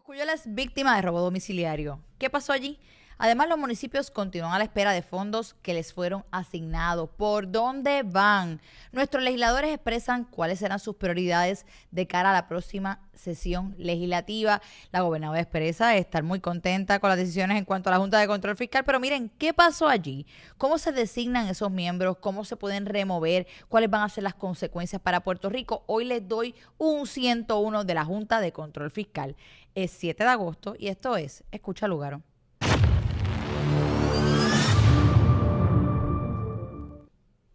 Cosculluela es víctima de robo domiciliario. ¿Qué pasó allí? Además, los municipios continúan a la espera de fondos que les fueron asignados. ¿Por dónde van? Nuestros legisladores expresan cuáles serán sus prioridades de cara a la próxima sesión legislativa. La gobernadora expresa estar muy contenta con las decisiones en cuanto a la Junta de Control Fiscal, pero miren, ¿qué pasó allí? ¿Cómo se designan esos miembros? ¿Cómo se pueden remover? ¿Cuáles van a ser las consecuencias para Puerto Rico? Hoy les doy un 101 de la Junta de Control Fiscal. Es 7 de agosto y esto es Escucha Lugaro.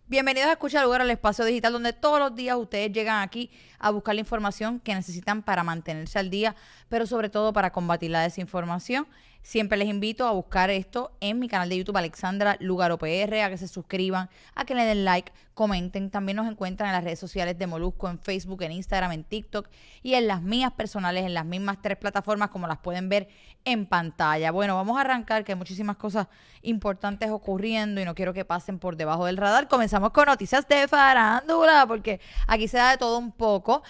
Bienvenidos a Escucha Lugaro, el espacio digital donde todos los días ustedes llegan aquí a buscar la información que necesitan para mantenerse al día, pero sobre todo para combatir la desinformación. Siempre les invito a buscar esto en mi canal de YouTube, Alexandra Lugaro PR, a que se suscriban, a que le den like, comenten. También nos encuentran en las redes sociales de Molusco, en Facebook, en Instagram, en TikTok y en las mías personales, en las mismas 3 plataformas como las pueden ver en pantalla. Bueno, vamos a arrancar, que hay muchísimas cosas importantes ocurriendo y no quiero que pasen por debajo del radar. Comenzamos con noticias de farándula, porque aquí se da de todo un poco.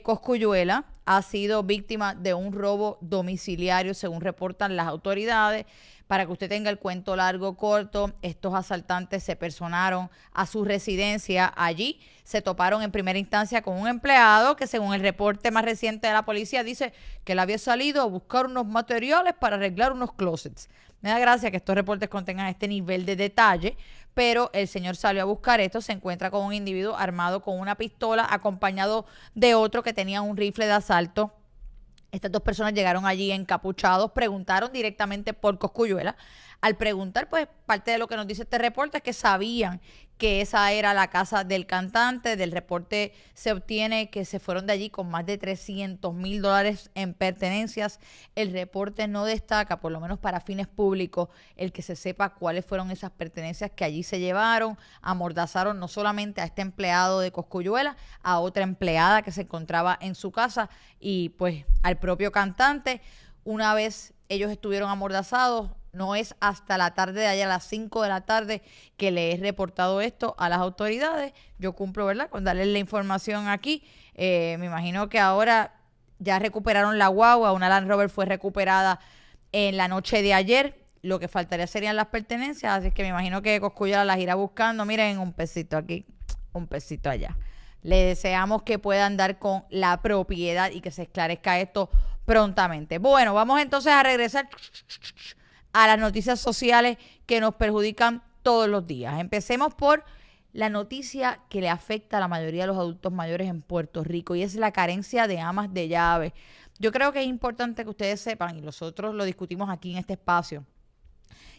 Cosculluela ha sido víctima de un robo domiciliario, según reportan las autoridades. Para que usted tenga el cuento largo corto, estos asaltantes se personaron a su residencia allí. Se toparon en primera instancia con un empleado que, según el reporte más reciente de la policía, dice que él había salido a buscar unos materiales para arreglar unos closets. Me da gracia que estos reportes contengan este nivel de detalle, pero el señor salió a buscar esto, se encuentra con un individuo armado con una pistola, acompañado de otro que tenía un rifle de asalto. Estas 2 personas llegaron allí encapuchados, preguntaron directamente por Cosculluela. Al preguntar, pues parte de lo que nos dice este reporte es que sabían que esa era la casa del cantante. Del reporte se obtiene que se fueron de allí con más de $300,000 en pertenencias. El reporte no destaca, por lo menos para fines públicos, el que se sepa cuáles fueron esas pertenencias que allí se llevaron. Amordazaron no solamente a este empleado de Cosculluela, a otra empleada que se encontraba en su casa y pues al propio cantante. Una vez ellos estuvieron amordazados, no es hasta la tarde de ayer, a las 5 de la tarde, que le he reportado esto a las autoridades. Yo cumplo, ¿verdad?, con darles la información aquí. Me imagino que ahora ya recuperaron la guagua. Una Land Rover fue recuperada en la noche de ayer. Lo que faltaría serían las pertenencias, así que me imagino que Cosculluela las irá buscando. Miren, un pesito aquí, un pesito allá. Le deseamos que puedan dar con la propiedad y que se esclarezca esto prontamente. Bueno, vamos entonces a regresar a las noticias sociales que nos perjudican todos los días. Empecemos por la noticia que le afecta a la mayoría de los adultos mayores en Puerto Rico, y es la carencia de amas de llave. Yo creo que es importante que ustedes sepan, y nosotros lo discutimos aquí en este espacio,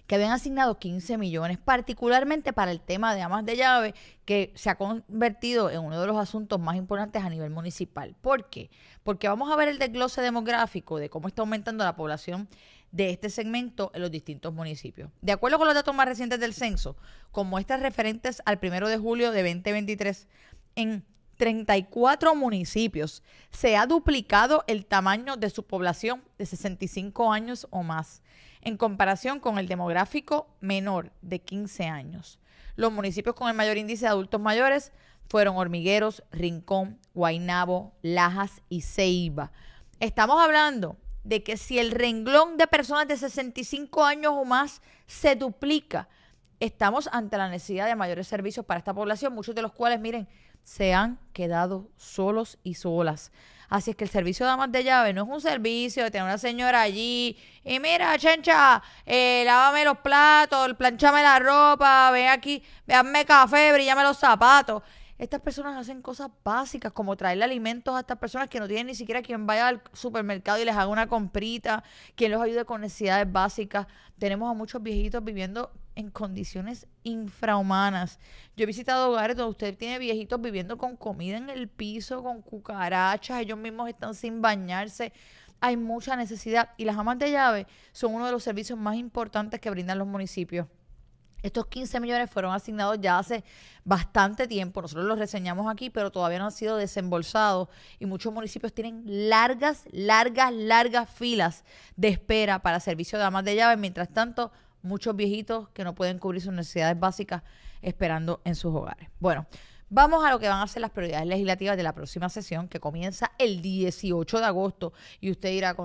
que habían asignado 15 millones, particularmente para el tema de amas de llave, que se ha convertido en uno de los asuntos más importantes a nivel municipal. ¿Por qué? Porque vamos a ver el desglose demográfico de cómo está aumentando la población de este segmento en los distintos municipios. De acuerdo con los datos más recientes del censo, con muestras referentes al 1 de julio de 2023, en 34 municipios se ha duplicado el tamaño de su población de 65 años o más, en comparación con el demográfico menor de 15 años. Los municipios con el mayor índice de adultos mayores fueron Hormigueros, Rincón, Guaynabo, Lajas y Ceiba. Estamos hablando de que si el renglón de personas de 65 años o más se duplica, estamos ante la necesidad de mayores servicios para esta población, muchos de los cuales, miren, se han quedado solos y solas. Así es que el servicio de amas de llave no es un servicio de tener una señora allí y mira, chencha, lávame los platos, planchame la ropa, ven aquí, véanme café, brillame los zapatos. Estas personas hacen cosas básicas como traerle alimentos a estas personas que no tienen ni siquiera quien vaya al supermercado y les haga una comprita, quien los ayude con necesidades básicas. Tenemos a muchos viejitos viviendo en condiciones infrahumanas. Yo he visitado hogares donde usted tiene viejitos viviendo con comida en el piso, con cucarachas, ellos mismos están sin bañarse. Hay mucha necesidad y las amas de llave son uno de los servicios más importantes que brindan los municipios. Estos 15 millones fueron asignados ya hace bastante tiempo. Nosotros los reseñamos aquí, pero todavía no han sido desembolsados y muchos municipios tienen largas filas de espera para servicio de amas de llave. Mientras tanto, muchos viejitos que no pueden cubrir sus necesidades básicas esperando en sus hogares. Bueno, Vamos a lo que van a ser las prioridades legislativas de la próxima sesión, que comienza el 18 de agosto. Y usted dirá,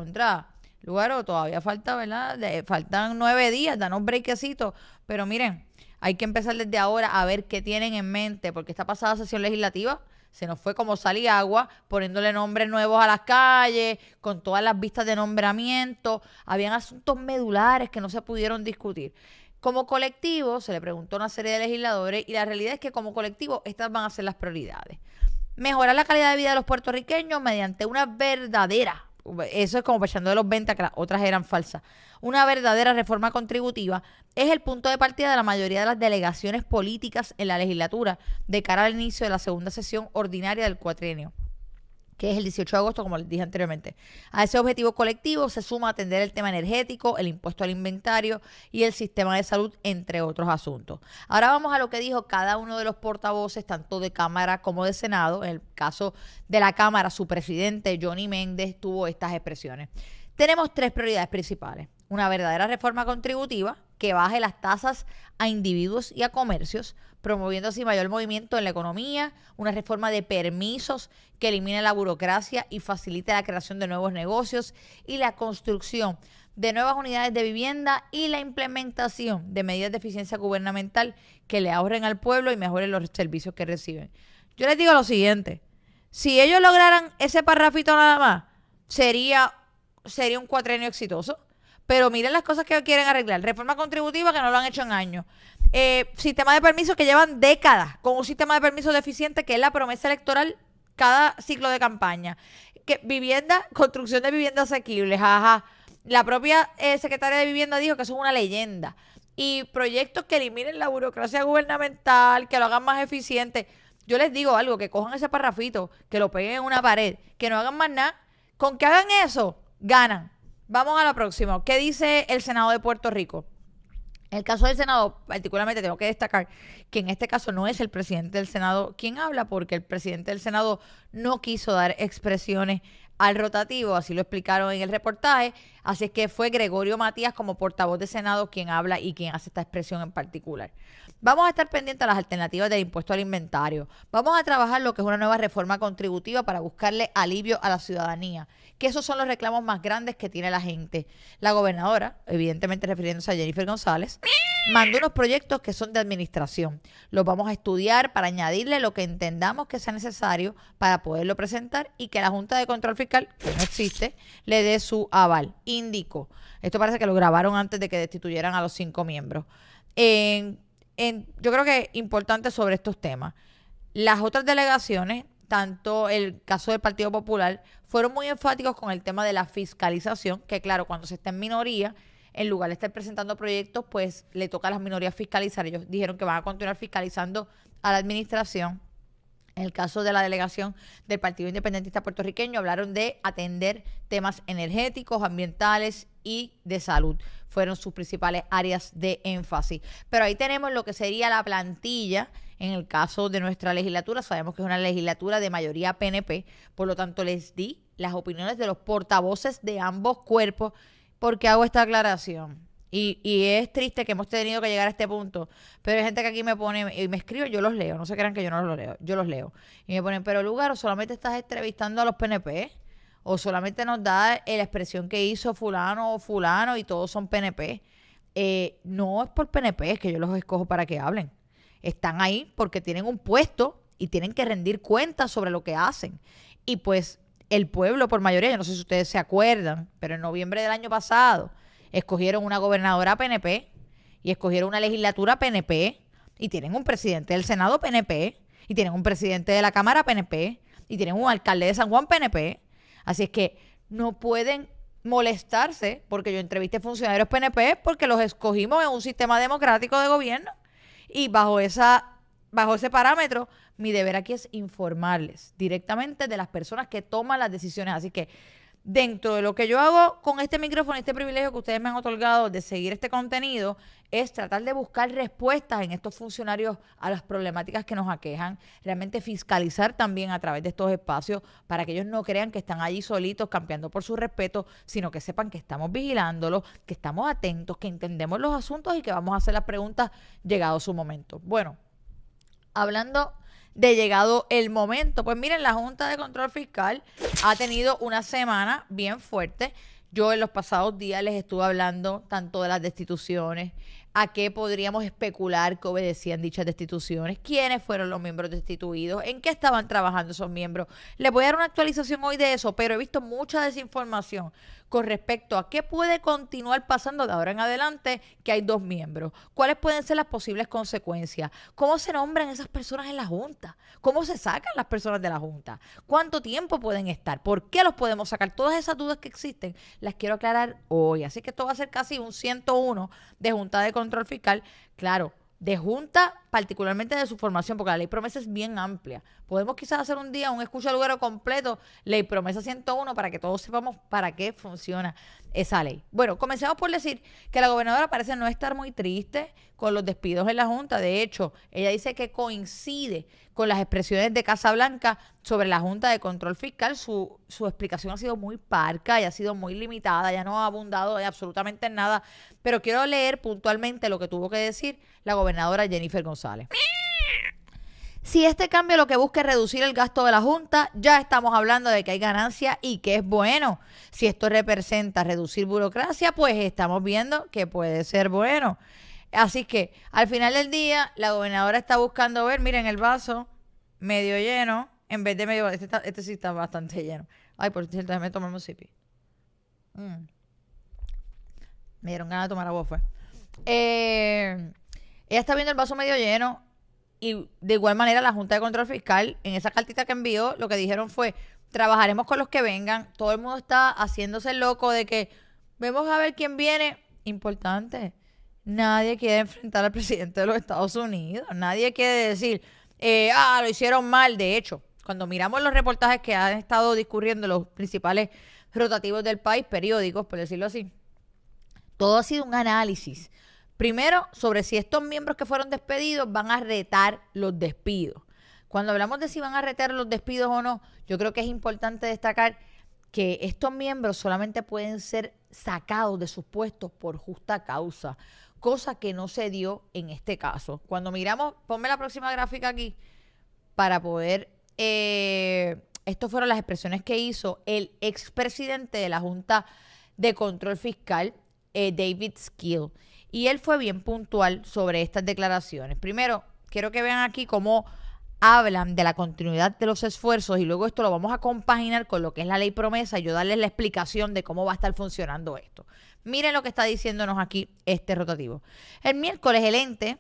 Lugaro, todavía falta, ¿verdad? Faltan 9 días, danos breakcito. Pero miren, hay que empezar desde ahora a ver qué tienen en mente, porque esta pasada sesión legislativa se nos fue como sal y agua, poniéndole nombres nuevos a las calles, con todas las vistas de nombramiento. Habían asuntos medulares que no se pudieron discutir. Como colectivo, se le preguntó a una serie de legisladores y la realidad es que como colectivo estas van a ser las prioridades. Mejorar la calidad de vida de los puertorriqueños mediante una verdadera, eso es como echando de los 20, que las otras eran falsas, una verdadera reforma contributiva es el punto de partida de la mayoría de las delegaciones políticas en la legislatura de cara al inicio de la segunda sesión ordinaria del cuatrienio, que es el 18 de agosto, como les dije anteriormente. A ese objetivo colectivo se suma atender el tema energético, el impuesto al inventario y el sistema de salud, entre otros asuntos. Ahora vamos a lo que dijo cada uno de los portavoces, tanto de Cámara como de Senado. En el caso de la Cámara, su presidente, Johnny Méndez, tuvo estas expresiones. Tenemos 3 prioridades principales. Una verdadera reforma contributiva que baje las tasas a individuos y a comercios, promoviendo así mayor movimiento en la economía, una reforma de permisos que elimine la burocracia y facilite la creación de nuevos negocios y la construcción de nuevas unidades de vivienda y la implementación de medidas de eficiencia gubernamental que le ahorren al pueblo y mejoren los servicios que reciben. Yo les digo lo siguiente, si ellos lograran ese parrafito nada más, sería un cuatrenio exitoso. Pero miren las cosas que quieren arreglar. Reforma contributiva que no lo han hecho en años. Sistema de permisos que llevan décadas con un sistema de permisos deficiente que es la promesa electoral cada ciclo de campaña. Construcción de viviendas asequibles. Ajá. La propia secretaria de Vivienda dijo que eso es una leyenda. Y proyectos que eliminen la burocracia gubernamental, que lo hagan más eficiente. Yo les digo algo, que cojan ese parrafito, que lo peguen en una pared, que no hagan más nada. Con que hagan eso, ganan. Vamos a lo próximo. ¿Qué dice el Senado de Puerto Rico? En el caso del Senado, particularmente tengo que destacar que en este caso no es el presidente del Senado quien habla, porque el presidente del Senado no quiso dar expresiones al rotativo, así lo explicaron en el reportaje, así es que fue Gregorio Matías como portavoz de Senado quien habla y quien hace esta expresión en particular. Vamos a estar pendientes a las alternativas del impuesto al inventario. Vamos a trabajar lo que es una nueva reforma contributiva para buscarle alivio a la ciudadanía, que esos son los reclamos más grandes que tiene la gente. La gobernadora, evidentemente refiriéndose a Jennifer González, mandó unos proyectos que son de administración. Los vamos a estudiar para añadirle lo que entendamos que sea necesario para poderlo presentar y que la Junta de Control Fiscal, que no existe, le dé su aval. Indicó. Esto parece que lo grabaron antes de que destituyeran a los 5 miembros. Yo creo que es importante sobre estos temas. Las otras delegaciones, tanto el caso del Partido Popular, fueron muy enfáticos con el tema de la fiscalización, que claro, cuando se está en minoría, en lugar de estar presentando proyectos, pues le toca a las minorías fiscalizar. Ellos dijeron que van a continuar fiscalizando a la administración. En el caso de la delegación del Partido Independentista Puertorriqueño, hablaron de atender temas energéticos, ambientales y de salud. Fueron sus principales áreas de énfasis. Pero ahí tenemos lo que sería la plantilla. En el caso de nuestra legislatura, sabemos que es una legislatura de mayoría PNP, por lo tanto les di las opiniones de los portavoces de ambos cuerpos. ¿Por qué hago esta aclaración? Y es triste que hemos tenido que llegar a este punto, pero hay gente que aquí me pone y me escribe, yo los leo, no se crean que yo no los leo, yo los leo. Y me ponen, pero Lugaro, solamente estás entrevistando a los PNP, o solamente nos da la expresión que hizo fulano o fulano y todos son PNP. No es por PNP, es que yo los escojo para que hablen. Están ahí porque tienen un puesto y tienen que rendir cuentas sobre lo que hacen. Y pues el pueblo por mayoría, yo no sé si ustedes se acuerdan, pero en noviembre del año pasado escogieron una gobernadora PNP y escogieron una legislatura PNP y tienen un presidente del Senado PNP y tienen un presidente de la Cámara PNP y tienen un alcalde de San Juan PNP. Así es que no pueden molestarse porque yo entrevisté funcionarios PNP porque los escogimos en un sistema democrático de gobierno y bajo ese parámetro mi deber aquí es informarles directamente de las personas que toman las decisiones. Así que dentro de lo que yo hago con este micrófono, este privilegio que ustedes me han otorgado de seguir este contenido, es tratar de buscar respuestas en estos funcionarios a las problemáticas que nos aquejan, realmente fiscalizar también a través de estos espacios para que ellos no crean que están allí solitos campeando por su respeto, sino que sepan que estamos vigilándolos, que estamos atentos, que entendemos los asuntos y que vamos a hacer las preguntas llegado su momento. Bueno, hablando de llegado el momento. Pues miren, la Junta de Control Fiscal ha tenido una semana bien fuerte. Yo en los pasados días les estuve hablando tanto de las destituciones, a qué podríamos especular que obedecían dichas destituciones, quiénes fueron los miembros destituidos, en qué estaban trabajando esos miembros. Les voy a dar una actualización hoy de eso, pero he visto mucha desinformación con respecto a qué puede continuar pasando de ahora en adelante que hay 2 miembros. ¿Cuáles pueden ser las posibles consecuencias? ¿Cómo se nombran esas personas en la Junta? ¿Cómo se sacan las personas de la Junta? ¿Cuánto tiempo pueden estar? ¿Por qué los podemos sacar? Todas esas dudas que existen las quiero aclarar hoy. Así que esto va a ser casi un 101 de Junta de Control Fiscal. Claro, de Junta, particularmente de su formación, porque la ley promesa es bien amplia. Podemos quizás hacer un día un escucha lugar completo, ley promesa 101, para que todos sepamos para qué funciona esa ley. Bueno, comencemos por decir que la gobernadora parece no estar muy triste con los despidos en la Junta. De hecho, ella dice que coincide con las expresiones de Casa Blanca sobre la Junta de Control Fiscal. Su explicación ha sido muy parca y ha sido muy limitada, ya no ha abundado absolutamente en nada, pero quiero leer puntualmente lo que tuvo que decir la gobernadora Jennifer González. Si este cambio lo que busca es reducir el gasto de la Junta, ya estamos hablando de que hay ganancia y que es bueno. Si esto representa reducir burocracia, pues estamos viendo que puede ser bueno. Así que al final del día, la gobernadora está buscando ver, miren, el vaso medio lleno, en vez de medio, este sí está bastante lleno. Ay, por cierto, déjame tomarme un sipi. Me dieron ganas de tomar agua, fue. Ella está viendo el vaso medio lleno. Y de igual manera la Junta de Control Fiscal, en esa cartita que envió, lo que dijeron fue, trabajaremos con los que vengan. Todo el mundo está haciéndose loco de que vamos a ver quién viene. Importante, nadie quiere enfrentar al presidente de los Estados Unidos. Nadie quiere decir, lo hicieron mal. De hecho, cuando miramos los reportajes que han estado discurriendo los principales rotativos del país, periódicos, por decirlo así, todo ha sido un análisis. Primero, sobre si estos miembros que fueron despedidos van a retar los despidos. Cuando hablamos de si van a retar los despidos o no, yo creo que es importante destacar que estos miembros solamente pueden ser sacados de sus puestos por justa causa, cosa que no se dio en este caso. Cuando miramos, ponme la próxima gráfica aquí, para poder... estas fueron las expresiones que hizo el expresidente de la Junta de Control Fiscal, David Skill. Y él fue bien puntual sobre estas declaraciones. Primero, quiero que vean aquí cómo hablan de la continuidad de los esfuerzos y luego esto lo vamos a compaginar con lo que es la ley promesa y yo darles la explicación de cómo va a estar funcionando esto. Miren lo que está diciéndonos aquí este rotativo. El miércoles el ente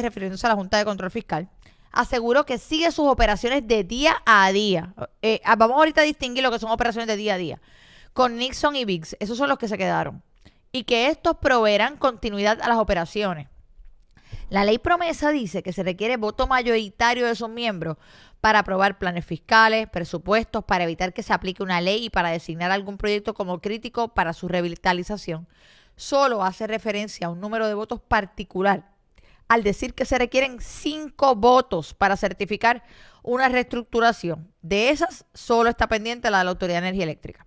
refiriéndose a la Junta de Control Fiscal, aseguró que sigue sus operaciones de día a día. Vamos ahorita a distinguir lo que son operaciones de día a día. Con Nixon y Biggs, esos son los que se quedaron. Y que estos proveerán continuidad a las operaciones. La ley promesa dice que se requiere voto mayoritario de sus miembros para aprobar planes fiscales, presupuestos, para evitar que se aplique una ley y para designar algún proyecto como crítico para su revitalización. Solo hace referencia a un número de votos particular al decir que se requieren 5 votos para certificar una reestructuración. De esas, solo está pendiente la de la Autoridad de Energía Eléctrica.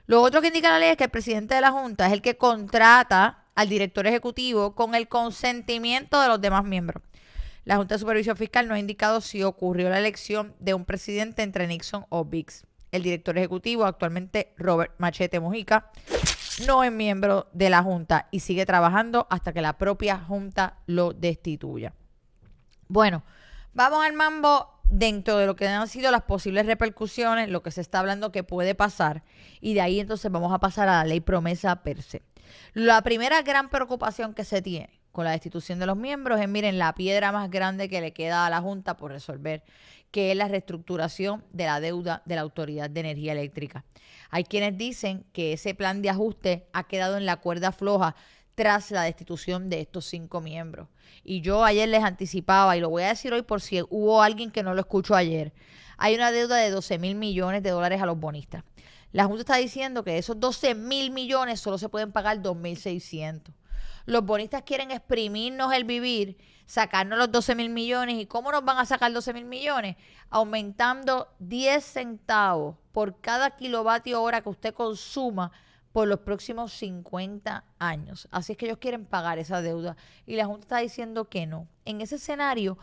Lo otro que indica la ley es que el presidente de la Junta es el que contrata al director ejecutivo con el consentimiento de los demás miembros. La Junta de Supervisión Fiscal no ha indicado si ocurrió la elección de un presidente entre Nixon o Biggs. El director ejecutivo, actualmente Robert Machete Mujica, no es miembro de la Junta y sigue trabajando hasta que la propia Junta lo destituya. Bueno, vamos al mambo dentro de lo que han sido las posibles repercusiones, lo que se está hablando que puede pasar, y de ahí entonces vamos a pasar a la ley promesa per se. La primera gran preocupación que se tiene con la destitución de los miembros es, miren, la piedra más grande que le queda a la Junta por resolver, que es la reestructuración de la deuda de la Autoridad de Energía Eléctrica. Hay quienes dicen que ese plan de ajuste ha quedado en la cuerda floja tras la destitución de estos 5 miembros. Y yo ayer les anticipaba, y lo voy a decir hoy por si hubo alguien que no lo escuchó ayer, hay una deuda de 12,000 millones de dólares a los bonistas. La Junta está diciendo que de esos 12,000 millones solo se pueden pagar 2,600. Los bonistas quieren exprimirnos el vivir, sacarnos los 12,000 millones. ¿Y cómo nos van a sacar 12,000 millones? Aumentando 10 centavos por cada kilovatio hora que usted consuma por los próximos 50 años. Así es que ellos quieren pagar esa deuda y la Junta está diciendo que no. En ese escenario,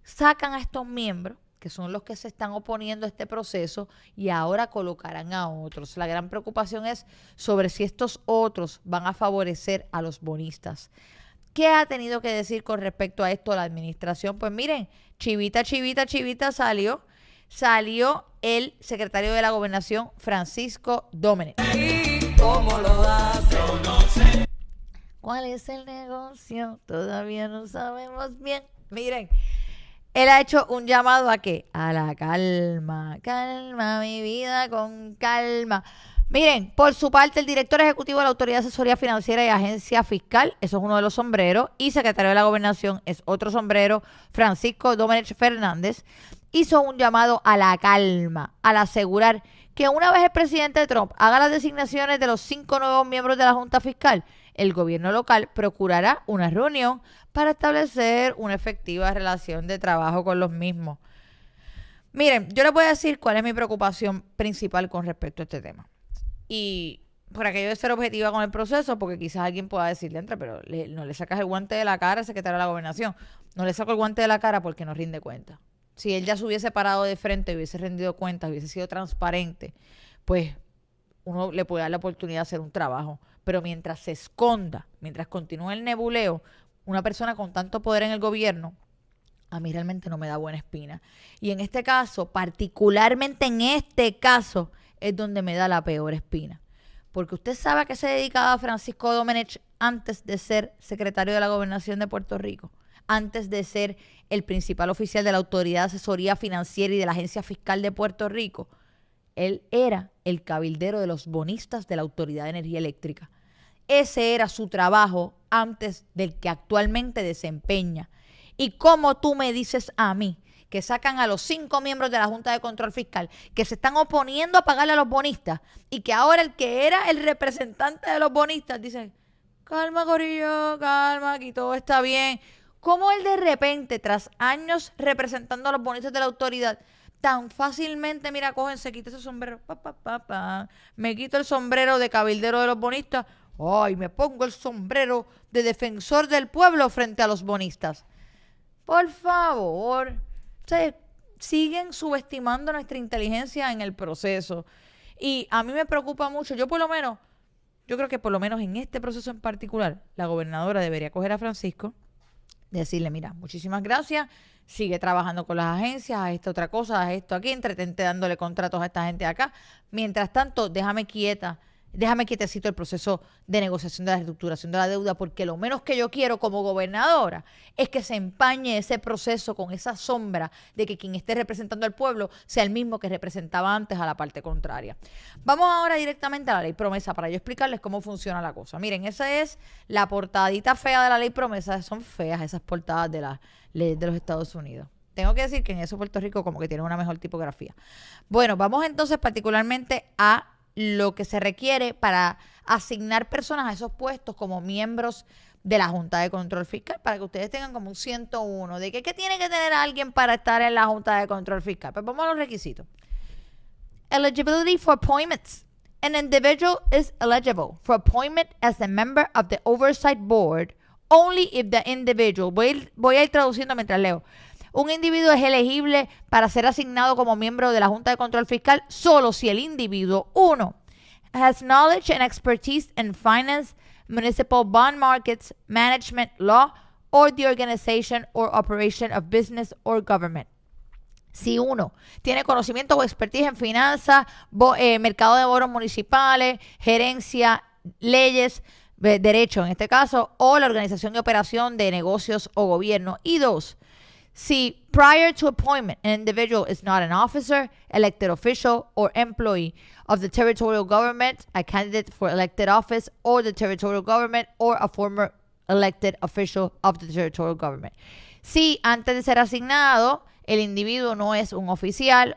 sacan a estos miembros, que son los que se están oponiendo a este proceso, y ahora colocarán a otros. La gran preocupación es sobre si estos otros van a favorecer a los bonistas. ¿Qué ha tenido que decir con respecto a esto la administración? Pues miren, chivita salió el secretario de la Gobernación, Francisco Domenech. ¿Y cómo lo hace? ¿Cuál es el negocio? Todavía no sabemos bien. Miren, él ha hecho un llamado ¿a qué? A la calma. Calma mi vida con calma. Miren, por su parte, el director ejecutivo de la Autoridad de Asesoría Financiera y Agencia Fiscal, eso es uno de los sombreros, y secretario de la Gobernación es otro sombrero, Francisco Domenech Fernández, hizo un llamado a la calma, al asegurar que una vez el presidente Trump haga las designaciones de los 5 nuevos miembros de la Junta Fiscal, el gobierno local procurará una reunión para establecer una efectiva relación de trabajo con los mismos. Miren, yo les voy a decir cuál es mi preocupación principal con respecto a este tema. Y por aquello de ser objetiva con el proceso, porque quizás alguien pueda decirle, entra, pero no le sacas el guante de la cara al secretario de la Gobernación. No le saco el guante de la cara porque no rinde cuenta. Si él ya se hubiese parado de frente, hubiese rendido cuentas, hubiese sido transparente, pues uno le puede dar la oportunidad de hacer un trabajo. Pero mientras se esconda, mientras continúe el nebuleo, una persona con tanto poder en el gobierno, a mí realmente no me da buena espina. Y en este caso, particularmente en este caso, es donde me da la peor espina. Porque usted sabe a qué se dedicaba Francisco Domenech antes de ser secretario de la Gobernación de Puerto Rico, antes de ser el principal oficial de la Autoridad de Asesoría Financiera y de la Agencia Fiscal de Puerto Rico. Él era el cabildero de los bonistas de la Autoridad de Energía Eléctrica. Ese era su trabajo antes del que actualmente desempeña. Y como tú me dices a mí que sacan a los 5 miembros de la Junta de Control Fiscal que se están oponiendo a pagarle a los bonistas y que ahora el que era el representante de los bonistas dice, calma, corillo, calma, aquí todo está bien. ¿Cómo él de repente, tras años representando a los bonistas de la autoridad, tan fácilmente, mira, cogen, se quita ese sombrero, me quito el sombrero de cabildero de los bonistas, ay, me pongo el sombrero de defensor del pueblo frente a los bonistas? Por favor, siguen subestimando nuestra inteligencia en el proceso. Y a mí me preocupa mucho. Yo creo que por lo menos en este proceso en particular, la gobernadora debería coger a Francisco, decirle, mira, muchísimas gracias, sigue trabajando con las agencias, haz esta otra cosa, haz esto aquí, entretente dándole contratos a esta gente de acá. Mientras tanto, déjame quietecito el proceso de negociación de la reestructuración de la deuda, porque lo menos que yo quiero como gobernadora es que se empañe ese proceso con esa sombra de que quien esté representando al pueblo sea el mismo que representaba antes a la parte contraria. Vamos ahora directamente a la ley promesa para yo explicarles cómo funciona la cosa. Miren, esa es la portadita fea de la ley promesa. Son feas esas portadas de las leyes de los Estados Unidos. Tengo que decir que en eso Puerto Rico como que tiene una mejor tipografía. Bueno, vamos entonces particularmente a lo que se requiere para asignar personas a esos puestos como miembros de la Junta de Control Fiscal, para que ustedes tengan como un 101 de qué tiene que tener alguien para estar en la Junta de Control Fiscal. Pues vamos a los requisitos. Eligibility for appointments. An individual is eligible for appointment as a member of the Oversight Board only if the individual, voy a ir traduciendo mientras leo. Un individuo es elegible para ser asignado como miembro de la Junta de Control Fiscal solo si el individuo, 1, has knowledge and expertise in finance, municipal bond markets, management, law, or the organization or operation of business or government. Si 1 tiene conocimiento o expertise en finanzas, mercado de bonos municipales, gerencia, leyes, derecho en este caso, o la organización y operación de negocios o gobierno. Y 2, si prior to appointment, an individual is not an officer, elected official, or employee of the territorial government, a candidate for elected office, or the territorial government, or a former elected official of the territorial government. Si antes de ser asignado, el individuo no es un oficial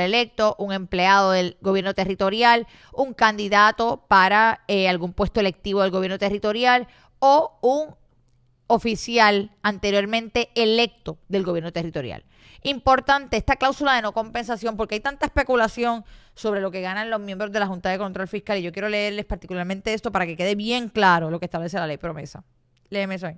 electo, un empleado del gobierno territorial, un candidato para algún puesto electivo del gobierno territorial o un oficial anteriormente electo del gobierno territorial. Importante esta cláusula de no compensación, porque hay tanta especulación sobre lo que ganan los miembros de la Junta de Control Fiscal, y yo quiero leerles particularmente esto para que quede bien claro lo que establece la ley promesa. Léeme eso ahí.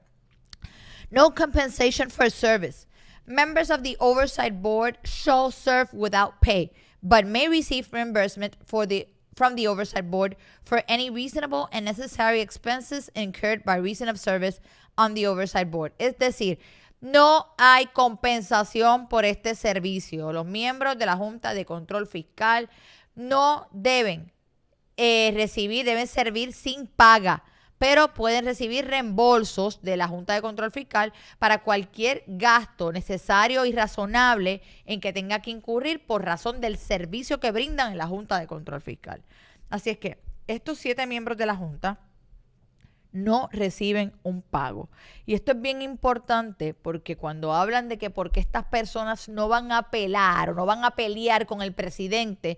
No compensation for service Members of the Oversight Board shall serve without pay, but may receive reimbursement from the Oversight Board for any reasonable and necessary expenses incurred by reason of service on the Oversight Board. Es decir, no hay compensación por este servicio. Los miembros de la Junta de Control Fiscal no deben deben servir sin paga, pero pueden recibir reembolsos de la Junta de Control Fiscal para cualquier gasto necesario y razonable en que tenga que incurrir por razón del servicio que brindan en la Junta de Control Fiscal. Así es que estos 7 miembros de la Junta no reciben un pago. Y esto es bien importante porque cuando hablan de que porque estas personas no van a apelar o no van a pelear con el presidente,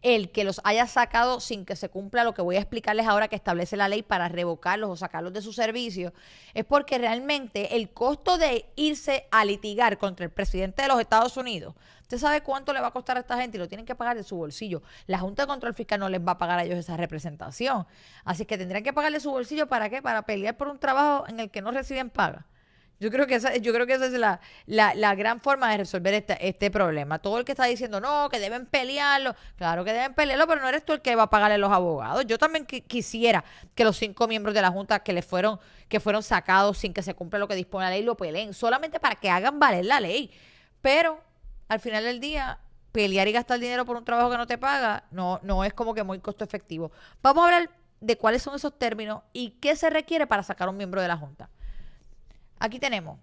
el que los haya sacado sin que se cumpla lo que voy a explicarles ahora que establece la ley para revocarlos o sacarlos de su servicio, es porque realmente el costo de irse a litigar contra el presidente de los Estados Unidos, ¿usted sabe cuánto le va a costar a esta gente? Y lo tienen que pagar de su bolsillo. La Junta de Control Fiscal no les va a pagar a ellos esa representación. Así que tendrían que pagarle su bolsillo, ¿para qué? Para pelear por un trabajo en el que no reciben paga. Yo creo que esa es la gran forma de resolver este problema. Todo el que está diciendo, no, que deben pelearlo. Claro que deben pelearlo, pero no eres tú el que va a pagarle a los abogados. Yo también quisiera que los 5 miembros de la Junta que fueron sacados sin que se cumpla lo que dispone la ley lo peleen, solamente para que hagan valer la ley. Pero al final del día, pelear y gastar dinero por un trabajo que no te paga no es como que muy costo efectivo. Vamos a hablar de cuáles son esos términos y qué se requiere para sacar a un miembro de la Junta. Aquí tenemos,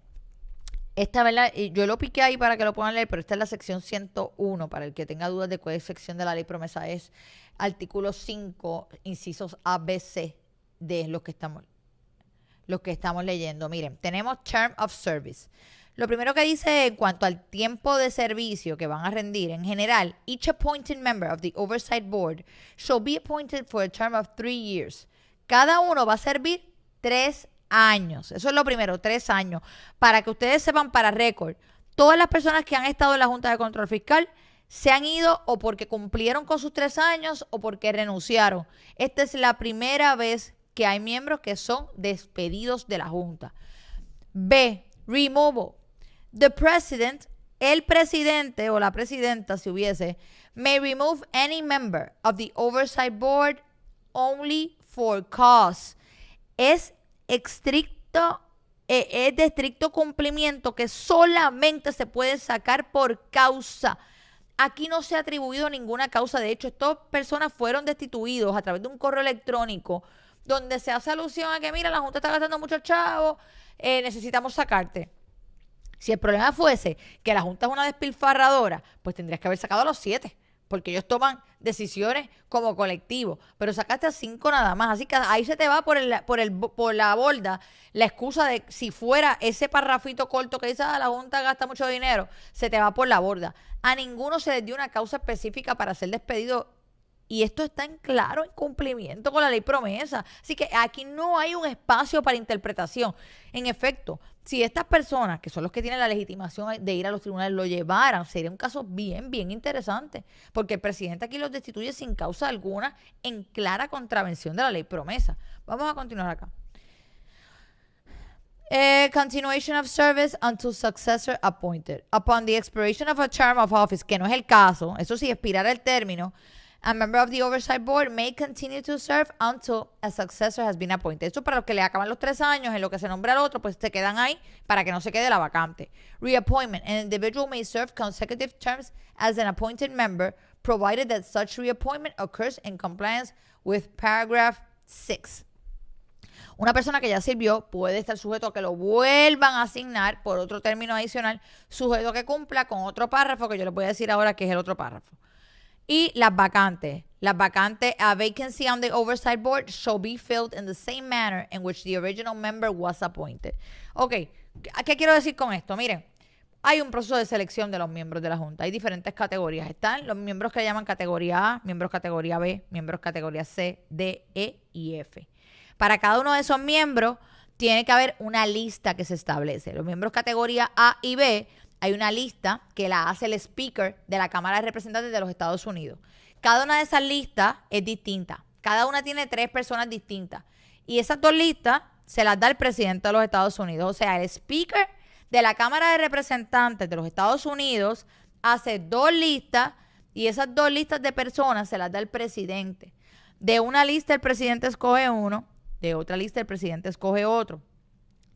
esta, ¿verdad? Yo lo piqué ahí para que lo puedan leer, pero esta es la sección 101, para el que tenga dudas de cuál sección de la ley promesa es, artículo 5, incisos A, B, C, de los que estamos leyendo. Miren, tenemos Term of Service. Lo primero que dice en cuanto al tiempo de servicio que van a rendir, en general, each appointed member of the Oversight Board shall be appointed for a term of 3 years. Cada uno va a servir 3 años. Eso es lo primero, 3 años. Para que ustedes sepan, para récord, todas las personas que han estado en la Junta de Control Fiscal se han ido o porque cumplieron con sus 3 años o porque renunciaron. Esta es la primera vez que hay miembros que son despedidos de la Junta. B, removal. The president, el presidente o la presidenta, si hubiese, may remove any member of the Oversight Board only for cause. Es de estricto cumplimiento que solamente se puede sacar por causa. Aquí no se ha atribuido ninguna causa. De hecho, estas personas fueron destituidos a través de un correo electrónico donde se hace alusión a que, mira, la Junta está gastando mucho chavo, necesitamos sacarte. Si el problema fuese que la Junta es una despilfarradora, pues tendrías que haber sacado a los 7. Porque ellos toman decisiones como colectivo, pero sacaste a 5 nada más. Así que ahí se te va por la borda la excusa de si fuera ese parrafito corto que dice, la Junta gasta mucho dinero, se te va por la borda. A ninguno se les dio una causa específica para ser despedido y esto está en claro incumplimiento con la ley promesa. Así que aquí no hay un espacio para interpretación. En efecto, si estas personas, que son los que tienen la legitimación de ir a los tribunales, lo llevaran, sería un caso bien, bien interesante. Porque el presidente aquí los destituye sin causa alguna en clara contravención de la ley promesa. Vamos a continuar acá. Continuation of service until successor appointed. Upon the expiration of a term of office, que no es el caso, eso sí, expirara el término, a member of the Oversight Board may continue to serve until a successor has been appointed. Esto para los que le acaban los 3 años, en lo que se nombra al otro, pues se quedan ahí para que no se quede la vacante. Reappointment. An individual may serve consecutive terms as an appointed member, provided that such reappointment occurs in compliance with paragraph 6. Una persona que ya sirvió puede estar sujeto a que lo vuelvan a asignar por otro término adicional, sujeto a que cumpla con otro párrafo, que yo les voy a decir ahora que es el otro párrafo. Y las vacantes. Las vacantes, a vacancy on the Oversight Board shall be filled in the same manner in which the original member was appointed. Ok, ¿qué quiero decir con esto? Miren, hay un proceso de selección de los miembros de la Junta. Hay diferentes categorías. Están los miembros que llaman categoría A, miembros categoría B, miembros categoría C, D, E y F. Para cada uno de esos miembros tiene que haber una lista que se establece. Los miembros categoría A y B, hay una lista que la hace el Speaker de la Cámara de Representantes de los Estados Unidos. Cada una de esas listas es distinta. Cada una tiene 3 personas distintas. Y esas 2 listas se las da el presidente de los Estados Unidos. O sea, el Speaker de la Cámara de Representantes de los Estados Unidos hace 2 listas y esas 2 listas de personas se las da el presidente. De una lista el presidente escoge uno, de otra lista el presidente escoge otro.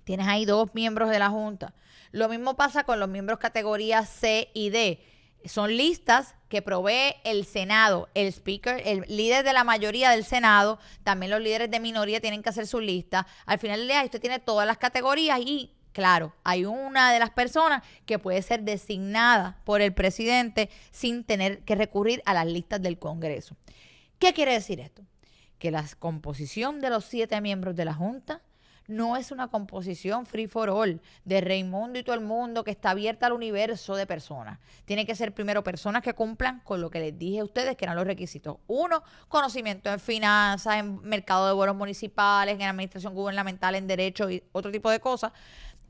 Tienes ahí 2 miembros de la Junta. Lo mismo pasa con los miembros categoría C y D. Son listas que provee el Senado, el speaker, el líder de la mayoría del Senado. También los líderes de minoría tienen que hacer su lista. Al final del día usted tiene todas las categorías y, claro, hay una de las personas que puede ser designada por el presidente sin tener que recurrir a las listas del Congreso. ¿Qué quiere decir esto? Que la composición de los 7 miembros de la Junta no es una composición free for all de Raimundo y todo el mundo que está abierta al universo de personas. Tiene que ser primero personas que cumplan con lo que les dije a ustedes que eran los requisitos. 1, conocimiento en finanzas, en mercado de bonos municipales, en administración gubernamental, en derecho y otro tipo de cosas.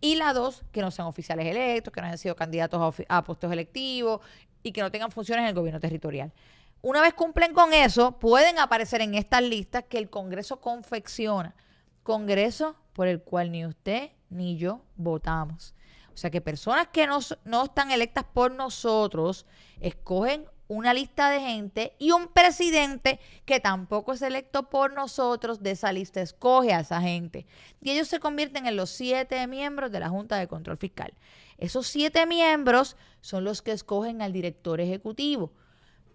Y la 2, que no sean oficiales electos, que no hayan sido candidatos a puestos electivos y que no tengan funciones en el gobierno territorial. Una vez cumplen con eso, pueden aparecer en estas listas que el Congreso confecciona. Congreso por el cual ni usted ni yo votamos. O sea que personas que no están electas por nosotros escogen una lista de gente y un presidente que tampoco es electo por nosotros de esa lista escoge a esa gente. Y ellos se convierten en los 7 miembros de la Junta de Control Fiscal. Esos 7 miembros son los que escogen al director ejecutivo.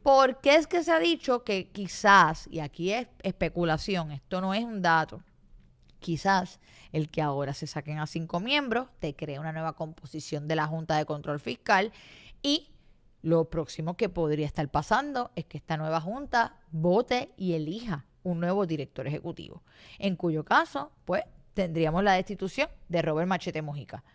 ¿Por qué es que se ha dicho que quizás, y aquí es especulación, esto no es un dato, quizás el que ahora se saquen a 5 miembros te crea una nueva composición de la Junta de Control Fiscal y lo próximo que podría estar pasando es que esta nueva Junta vote y elija un nuevo director ejecutivo, en cuyo caso, pues, tendríamos la destitución de Robert Machete Mojica.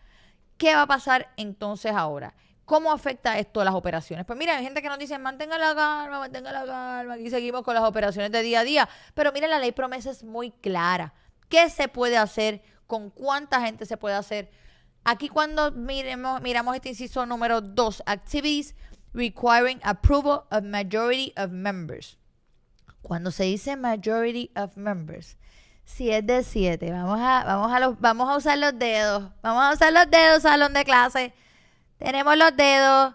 ¿Qué va a pasar entonces ahora? ¿Cómo afecta esto a las operaciones? Pues mira, hay gente que nos dice, mantenga la calma, aquí seguimos con las operaciones de día a día, pero mira, la ley promesa es muy clara. ¿Qué se puede hacer? ¿Con cuánta gente se puede hacer? Aquí cuando miramos este inciso número 2, activities requiring approval of majority of members. Cuando se dice majority of members, si es de 7, vamos a usar los dedos. Vamos a usar los dedos, salón de clase. Tenemos los dedos.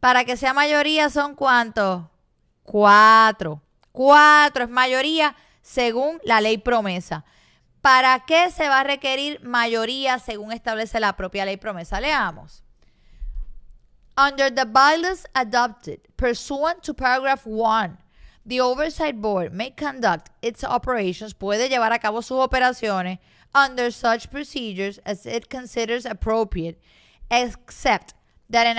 Para que sea mayoría, ¿son cuántos? 4. 4 es mayoría según la ley promesa. ¿Para qué se va a requerir mayoría según establece la propia ley promesa? Leamos. Under the bylaws adopted pursuant to paragraph 1, the Oversight Board may conduct its operations, puede llevar a cabo sus operaciones under such procedures as it considers appropriate, except that an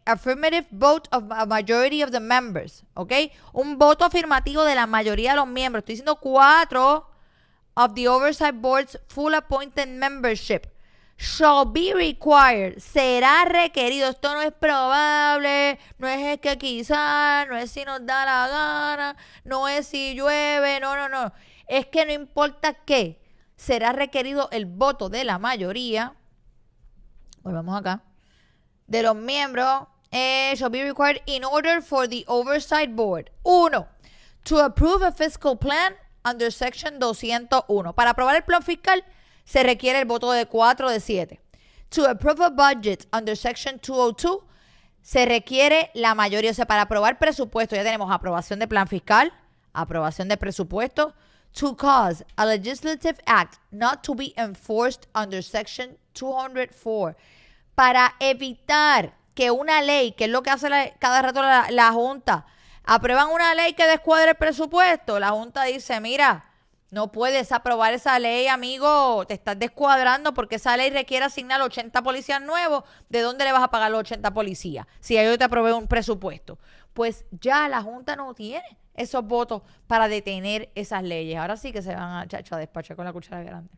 affirmative vote of a majority of the members, ¿ok? Un voto afirmativo de la mayoría de los miembros. Estoy diciendo 4 of the Oversight Board's full appointed membership shall be required. Será requerido. Esto no es probable, no es que quizás, no es si nos da la gana, no es si llueve, no. Es que no importa qué, será requerido el voto de la mayoría. Volvamos acá. De los miembros, shall be required in order for the Oversight Board. 1. To approve a fiscal plan under Section 201. Para aprobar el plan fiscal se requiere el voto de 4 de 7. To approve a budget under Section 202 se requiere la mayoría. O sea, para aprobar presupuesto ya tenemos aprobación de plan fiscal, aprobación de presupuesto. To cause a legislative act not to be enforced under Section 204. Para evitar que una ley, que es lo que hace cada rato la Junta, aprueban una ley que descuadre el presupuesto. La Junta dice, mira, no puedes aprobar esa ley, amigo, te estás descuadrando porque esa ley requiere asignar 80 policías nuevos. ¿De dónde le vas a pagar los 80 policías? Si yo te aprobé un presupuesto. Pues ya la Junta no tiene esos votos para detener esas leyes. Ahora sí que se van a despachar con la cuchara grande.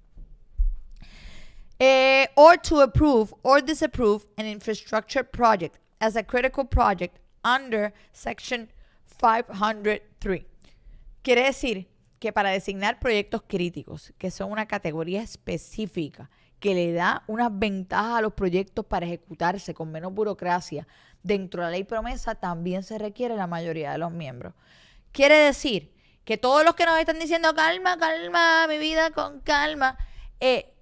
Or to approve or disapprove an infrastructure project as a critical project under Section 503. Quiere decir que para designar proyectos críticos, que son una categoría específica, que le da unas ventajas a los proyectos para ejecutarse con menos burocracia, dentro de la ley promesa también se requiere la mayoría de los miembros. Quiere decir que todos los que nos están diciendo calma, mi vida, con calma,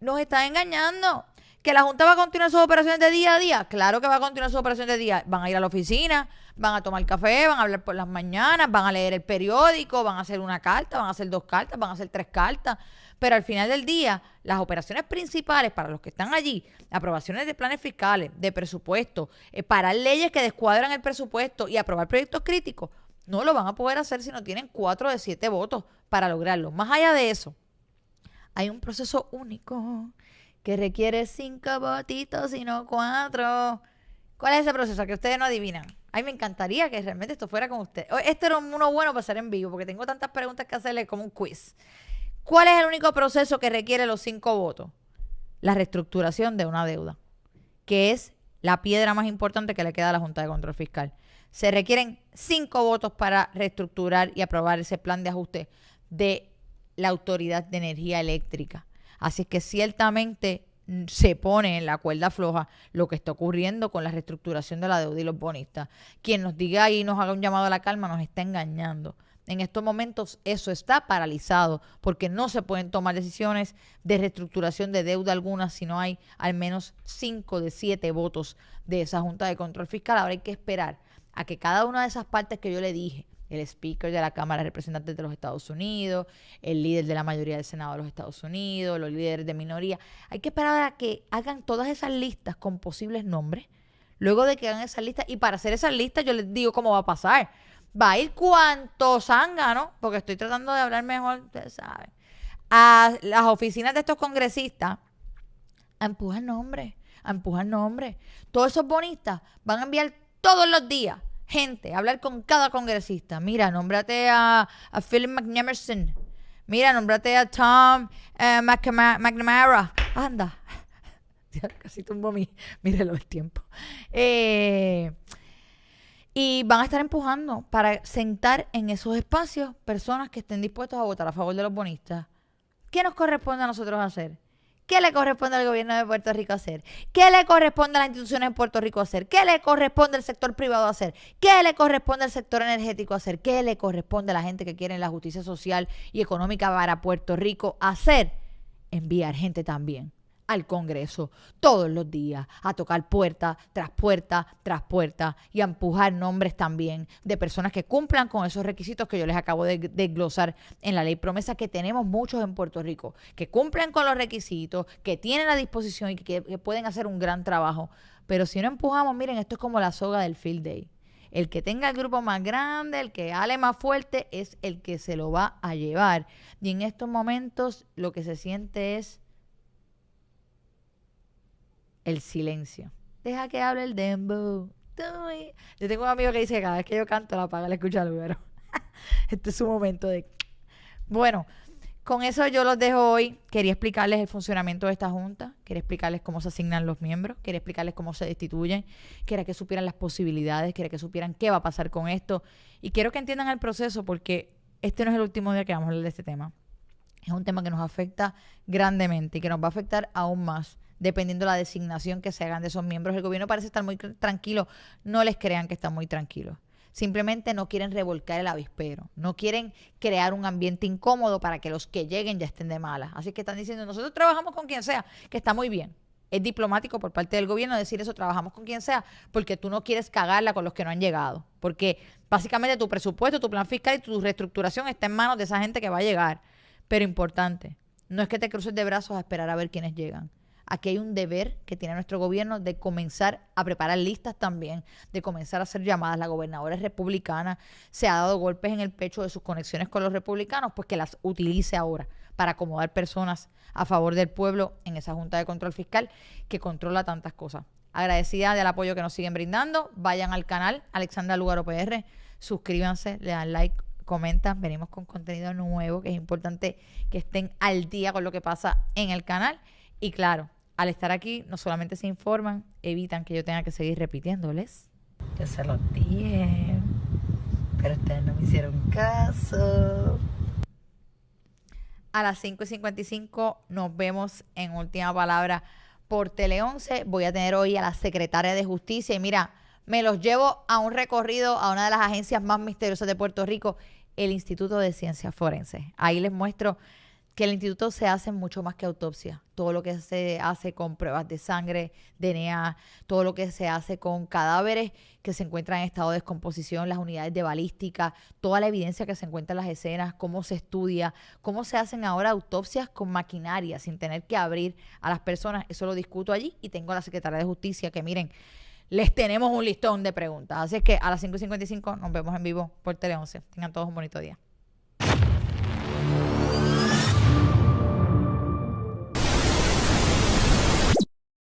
nos están engañando. ¿Que la Junta va a continuar sus operaciones de día a día? Claro que va a continuar sus operaciones de día. Van a ir a la oficina, van a tomar café, van a hablar por las mañanas, van a leer el periódico, van a hacer una carta, van a hacer 2 cartas, van a hacer 3 cartas. Pero al final del día, las operaciones principales para los que están allí, aprobaciones de planes fiscales, de presupuesto, parar leyes que descuadran el presupuesto y aprobar proyectos críticos, no lo van a poder hacer si no tienen 4 de 7 votos para lograrlo. Más allá de eso, hay un proceso único que requiere 5 votitos y no 4. ¿Cuál es ese proceso que ustedes no adivinan? Ay, me encantaría que realmente esto fuera con ustedes. Este era uno bueno para hacer en vivo, porque tengo tantas preguntas que hacerle como un quiz. ¿Cuál es el único proceso que requiere los 5 votos? La reestructuración de una deuda, que es la piedra más importante que le queda a la Junta de Control Fiscal. Se requieren 5 votos para reestructurar y aprobar ese plan de ajuste de la Autoridad de Energía Eléctrica. Así es que ciertamente se pone en la cuerda floja lo que está ocurriendo con la reestructuración de la deuda y los bonistas. Quien nos diga y nos haga un llamado a la calma nos está engañando. En estos momentos eso está paralizado porque no se pueden tomar decisiones de reestructuración de deuda alguna si no hay al menos 5 de 7 votos de esa Junta de Control Fiscal. Ahora hay que esperar a que cada una de esas partes que yo le dije, el speaker de la Cámara de Representantes de los Estados Unidos, el líder de la mayoría del Senado de los Estados Unidos, los líderes de minoría, hay que esperar a que hagan todas esas listas con posibles nombres. Luego de que hagan esas listas, y para hacer esas listas yo les digo cómo va a pasar. Va a ir cuanto zángano, porque estoy tratando de hablar mejor, ustedes saben, a las oficinas de estos congresistas a empujar nombres, a empujar nombres. Todos esos bonistas van a enviar todos los días gente a hablar con cada congresista. Mira, nómbrate a Philip McNemerson. Mira, nómbrate a Tom McNamara. Anda. Ya casi tumbó mi reloj el tiempo. Y van a estar empujando para sentar en esos espacios personas que estén dispuestas a votar a favor de los bonistas. ¿Qué nos corresponde a nosotros hacer? ¿Qué le corresponde al gobierno de Puerto Rico hacer? ¿Qué le corresponde a las instituciones de Puerto Rico hacer? ¿Qué le corresponde al sector privado hacer? ¿Qué le corresponde al sector energético hacer? ¿Qué le corresponde a la gente que quiere la justicia social y económica para Puerto Rico hacer? Enviar gente también al Congreso todos los días a tocar puerta tras puerta tras puerta y a empujar nombres también de personas que cumplan con esos requisitos que yo les acabo de desglosar en la ley promesa, que tenemos muchos en Puerto Rico, que cumplen con los requisitos, que tienen la disposición y que pueden hacer un gran trabajo. Pero si no empujamos, miren, esto es como la soga del field day. El que tenga el grupo más grande, el que ale más fuerte, es el que se lo va a llevar. Y en estos momentos lo que se siente es el silencio. Deja que hable el dembow. Yo tengo un amigo que dice que cada vez que yo canto la apaga, le escucha al pero este es su momento de... Bueno, con eso yo los dejo hoy. Quería explicarles el funcionamiento de esta junta. Quería explicarles cómo se asignan los miembros. Quería explicarles cómo se destituyen. Quería que supieran las posibilidades. Quería que supieran qué va a pasar con esto. Y quiero que entiendan el proceso porque este no es el último día que vamos a hablar de este tema. Es un tema que nos afecta grandemente y que nos va a afectar aún más dependiendo de la designación que se hagan de esos miembros. El gobierno parece estar muy tranquilo. No les crean que están muy tranquilos. Simplemente no quieren revolcar el avispero. No quieren crear un ambiente incómodo para que los que lleguen ya estén de malas. Así que están diciendo, nosotros trabajamos con quien sea, que está muy bien. Es diplomático por parte del gobierno decir eso, trabajamos con quien sea, porque tú no quieres cagarla con los que no han llegado. Porque básicamente tu presupuesto, tu plan fiscal y tu reestructuración está en manos de esa gente que va a llegar. Pero importante, no es que te cruces de brazos a esperar a ver quiénes llegan. Aquí hay un deber que tiene nuestro gobierno de comenzar a preparar listas también, de comenzar a hacer llamadas. La gobernadora es republicana, se ha dado golpes en el pecho de sus conexiones con los republicanos, pues que las utilice ahora para acomodar personas a favor del pueblo en esa Junta de Control Fiscal que controla tantas cosas. Agradecida del apoyo que nos siguen brindando. Vayan al canal Alexandra Lúgaro PR, suscríbanse, le dan like, comentan. Venimos con contenido nuevo, que es importante que estén al día con lo que pasa en el canal. Y claro, al estar aquí, no solamente se informan, evitan que yo tenga que seguir repitiéndoles. Yo se los dije, pero ustedes no me hicieron caso. A las 5:55 nos vemos en Última Palabra por Tele 11. Voy a tener hoy a la secretaria de Justicia y mira, me los llevo a un recorrido a una de las agencias más misteriosas de Puerto Rico, el Instituto de Ciencias Forenses. Ahí les muestro que el instituto se hace mucho más que autopsia. Todo lo que se hace con pruebas de sangre, DNA, todo lo que se hace con cadáveres que se encuentran en estado de descomposición, las unidades de balística, toda la evidencia que se encuentra en las escenas, cómo se estudia, cómo se hacen ahora autopsias con maquinaria sin tener que abrir a las personas. Eso lo discuto allí y tengo a la Secretaria de Justicia que miren, les tenemos un listón de preguntas. Así es que a las 5:55 nos vemos en vivo por Tele 11. Tengan todos un bonito día.